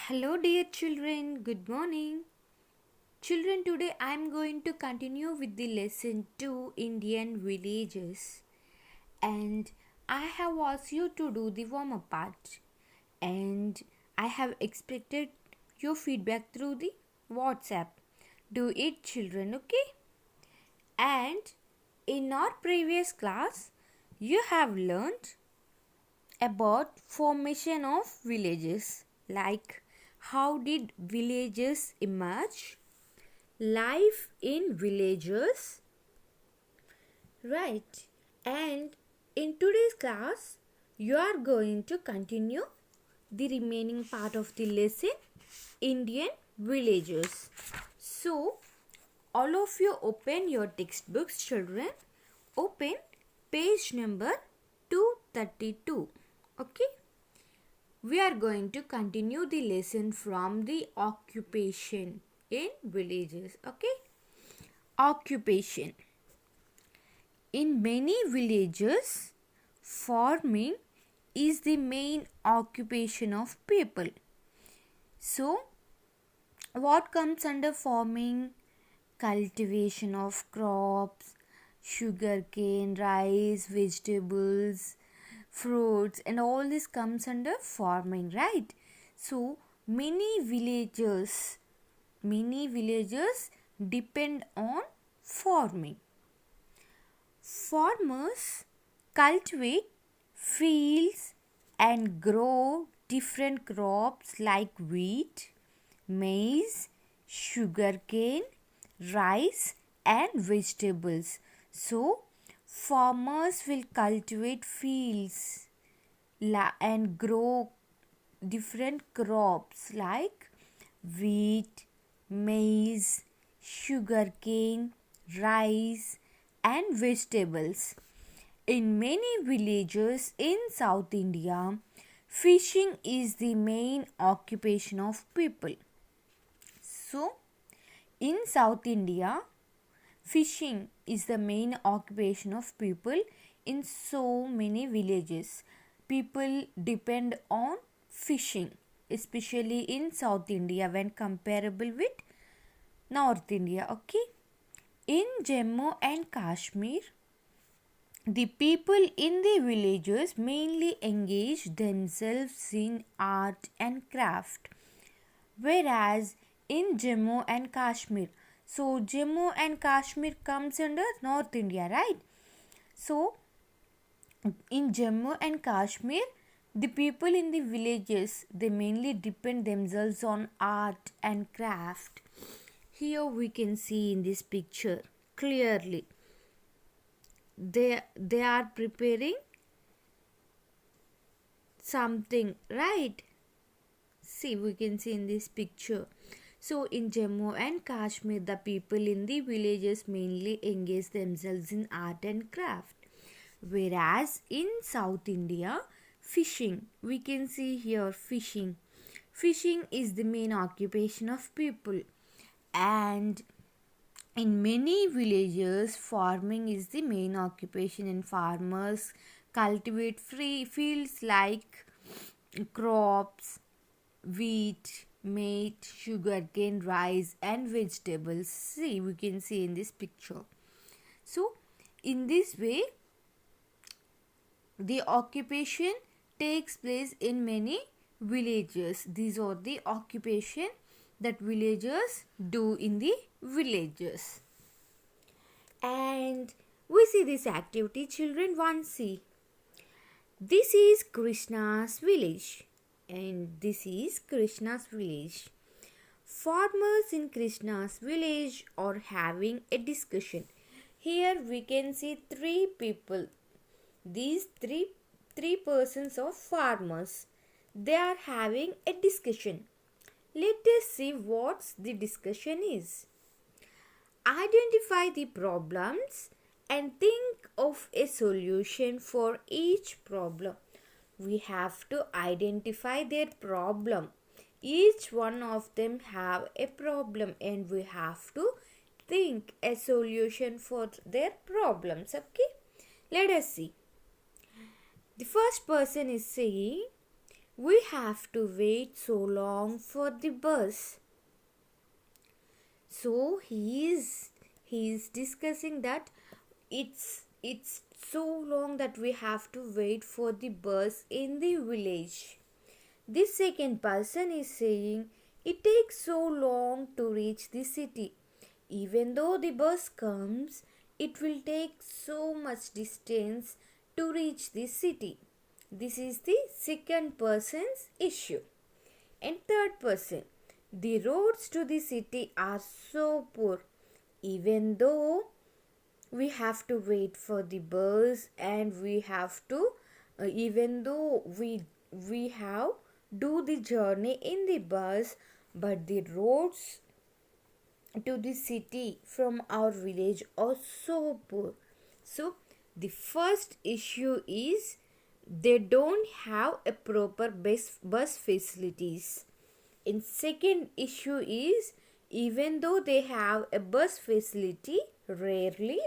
Hello, dear children. Good morning. Children, today I am going to continue with the lesson 2 Indian villages. And I have asked you to do the warm up part. And I have expected your feedback through the WhatsApp. Do it, children, okay? And in our previous class, you have learned about formation of villages, like how did villages emerge, life in villages, right? And in today's class you are going to continue the remaining part of the lesson, Indian villages. So all of you open your textbooks, children. Open page number 232. Okay, we are going to continue the lesson from the occupation in villages. Okay, occupation. In many villages, farming is the main occupation of people. So what comes under farming? Cultivation of crops, sugarcane, rice, vegetables, fruits, and all this comes under farming, right? So many villagers depend on farming. Farmers cultivate fields and grow different crops like wheat, maize, sugarcane, rice, and vegetables. So farmers will cultivate fields and grow different crops like wheat, maize, sugarcane, rice, and vegetables. In many villages in South India, fishing is the main occupation of people. So, in South India, fishing is the main occupation of people in so many villages. People depend on fishing, especially in South India when comparable with North India. Okay, in Jammu and Kashmir, the people in the villages mainly engage themselves in art and craft, whereas in Jammu and Kashmir, so Jammu and Kashmir comes under North India, right? So in Jammu and Kashmir, the people in the villages, they mainly depend themselves on art and craft. Here we can see in this picture clearly they are preparing something, right? See, we can see in this picture. So in Jammu and Kashmir, the people in the villages mainly engage themselves in art and craft, whereas in South India, fishing, we can see here fishing is the main occupation of people. And in many villages, farming is the main occupation, and farmers cultivate free fields like crops, wheat, maize, sugarcane, rice, and vegetables. See, we can see in this picture. So in this way, the occupation takes place in many villages. These are the occupation that villagers do in the villages. And we see this activity, children. One, see, this is Krishna's village, and this is Krishna's village. Farmers in Krishna's village are having a discussion. Here we can see three people. These three persons are farmers. They are having a discussion. Let us see what the discussion is. Identify the problems and think of a solution for each problem. We have to identify their problem. Each one of them have a problem and we have to think a solution for their problems. Okay, let us see. The first person is saying, we have to wait so long for the bus. So he is discussing that it's so long that we have to wait for the bus in the village. The second person is saying it takes so long to reach the city. Even though the bus comes, it will take so much distance to reach the city. This is the second person's issue. And third person, the roads to the city are so poor. Even though we have to wait for the bus and we have to even though we have do the journey in the bus, but the roads to the city from our village are so poor. So the first issue is they don't have a proper bus facilities. And second issue is even though they have a bus facility rarely,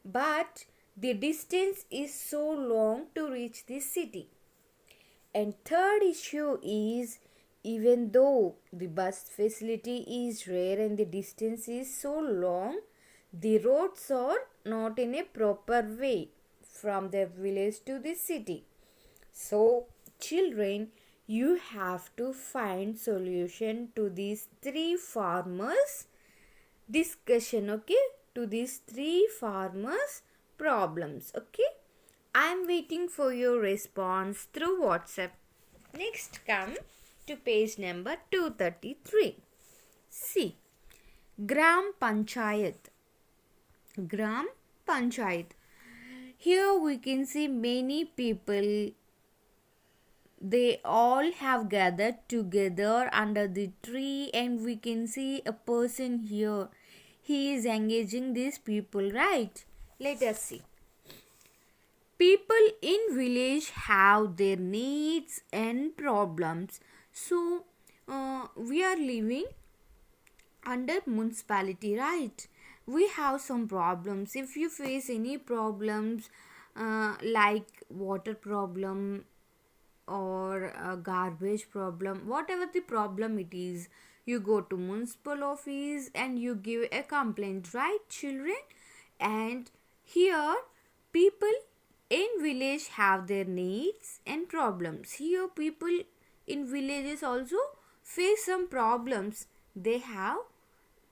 but the distance is so long to reach the city. And third issue is even though the bus facility is rare and the distance is so long, the roads are not in a proper way from the village to the city. So children, you have to find solution to these three farmers discussion, okay, to these three farmers problems, okay. I am waiting for your response through WhatsApp. Next, come to page number 233. See, Gram Panchayat. Gram Panchayat. Here we can see many people. They all have gathered together under the tree, and we can see a person here. He is engaging these people, right? Let us see. People in village have their needs and problems. So we are living under municipality, right? We have some problems. If you face any problems like water problem or a garbage problem, whatever the problem it is, you go to municipal office and you give a complaint, right, children? And here people in village have their needs and problems. Here people in villages also face some problems. They have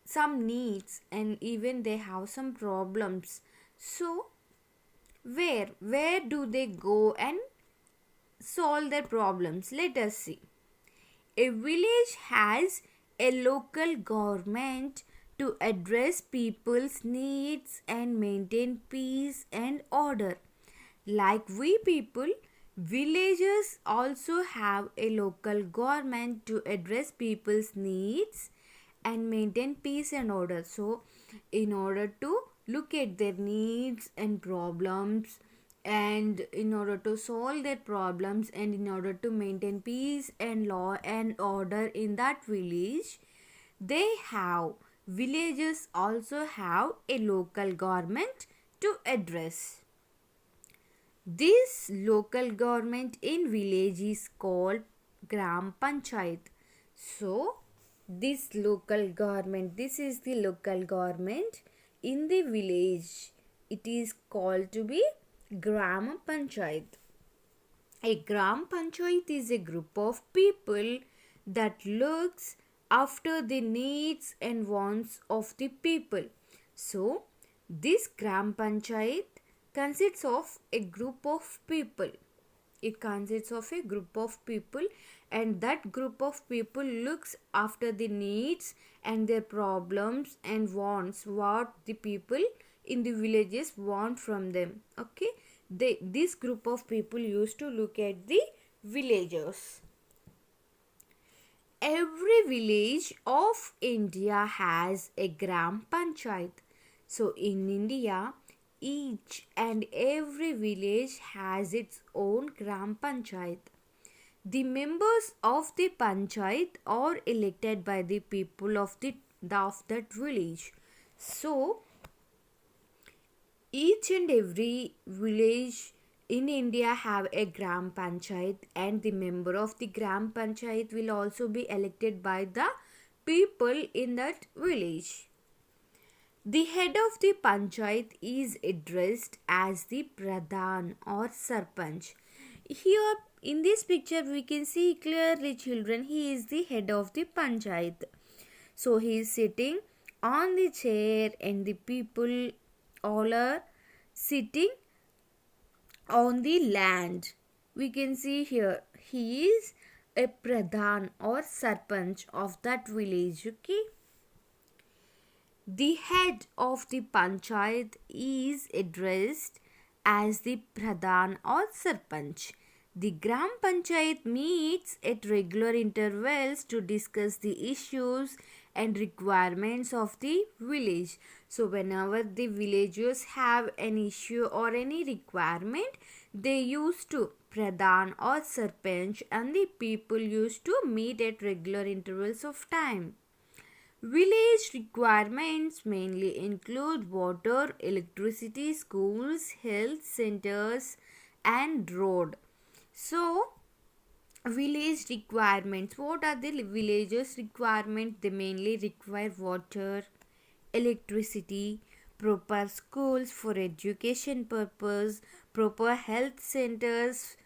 some needs and even they have some problems. So where do they go and solve their problems? Let us see. A village has a local government to address people's needs and maintain peace and order. Like we people, villages also have a local government to address people's needs and maintain peace and order. So, in order to look at their needs and problems, and in order to solve their problems, and in order to maintain peace and law and order in that village, villages also have a local government to address. This local government in village is called Gram Panchayat. So, this is the local government in the village. It is called to be Gram Panchayat. A Gram Panchayat is a group of people that looks after the needs and wants of the people. So, this Gram Panchayat consists of a group of people. It consists of a group of people, and that group of people looks after the needs and their problems and wants, what the people in the villages want from them. Okay, this group of people used to look at the villagers. Every village of India has a Gram Panchayat. So in India, each and every village has its own Gram Panchayat. The members of the Panchayat are elected by the people of that village. So, each and every village in India have a Gram Panchayat, and the member of the Gram Panchayat will also be elected by the people in that village. The head of the Panchayat is addressed as the Pradhan or Sarpanch. Here in this picture we can see clearly, children, he is the head of the Panchayat. So he is sitting on the chair and the people all are sitting on the land. We can see here he is a Pradhan or Sarpanch of that village. Okay. The head of the Panchayat is addressed as the Pradhan or Sarpanch. The Gram Panchayat meets at regular intervals to discuss the issues and requirements of the village. So, whenever the villagers have an issue or any requirement, they used to Pradhan or Sarpanch, and the people used to meet at regular intervals of time. Village requirements mainly include water, electricity, schools, health centers, and road. So, village requirements. What are the villagers' requirements? They mainly require water, electricity, proper schools for education purpose, proper health centers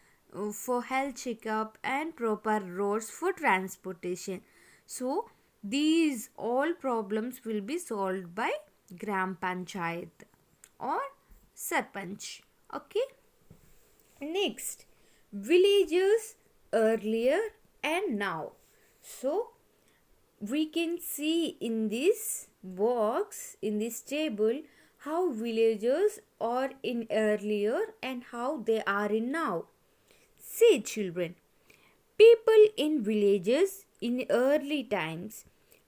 for health checkup, and proper roads for transportation. So, these all problems will be solved by Gram Panchayat or Sarpanch. Okay. Next, villagers earlier and now. So, we can see in this box, in this table, how villagers are in earlier and how they are in now. See, children, people in villages in early times,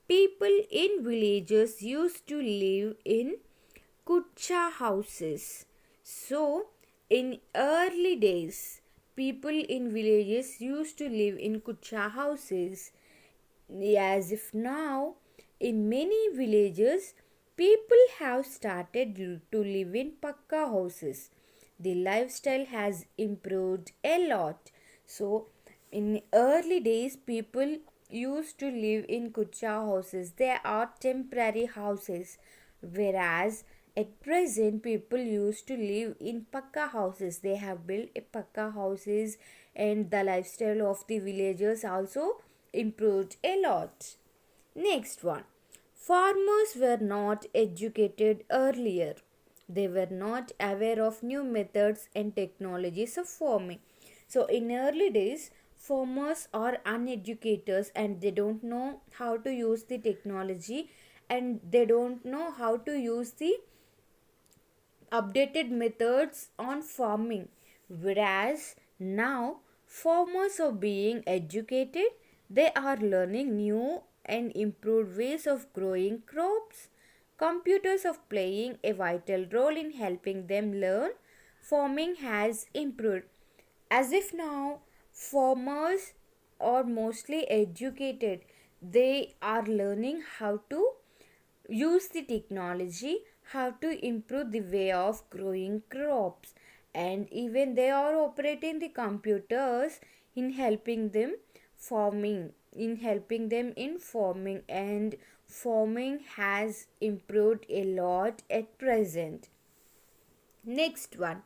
people in villages used to live in kucha houses. So, in early days, people in villages used to live in kucha houses. As if now, in many villages, people have started to live in pakka houses. The lifestyle has improved a lot. So, in early days, people used to live in kucha houses. They are temporary houses, whereas at present people used to live in pakka houses. They have built a pakka houses, and the lifestyle of the villagers also improved a lot. Next one. Farmers were not educated earlier. They were not aware of new methods and technologies of farming. So, in early days, farmers are uneducated and they don't know how to use the technology, and they don't know how to use the updated methods on farming. Whereas now, farmers are being educated, they are learning new and improved ways of growing crops. Computers are playing a vital role in helping them learn. Farming has improved. As if now, farmers are mostly educated. They are learning how to use the technology, how to improve the way of growing crops, and even they are operating the computers in helping them in farming, and farming has improved a lot at present. Next one.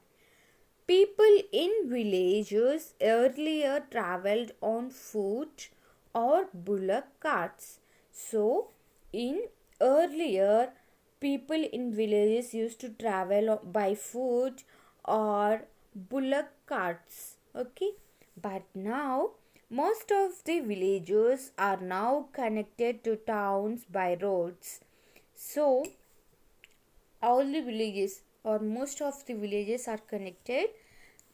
People in villages earlier traveled on foot or bullock carts. So, in earlier, people in villages used to travel by foot or bullock carts. Okay, but now most of the villages are now connected to towns by roads. So, all the villages or most of the villages are connected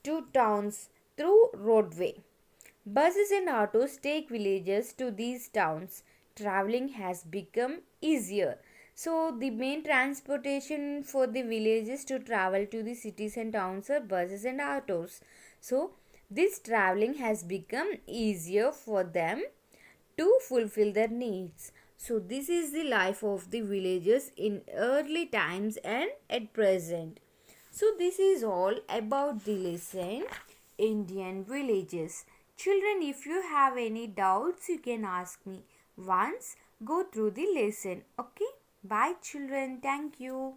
to towns through roadway. Buses and autos take villagers to these towns. Traveling has become easier. So, the main transportation for the villages to travel to the cities and towns are buses and autos. So, this traveling has become easier for them to fulfill their needs. So, this is the life of the villagers in early times and at present. So this is all about the lesson Indian villages. Children, if you have any doubts, you can ask me once. Go through the lesson. Okay? Bye children. Thank you.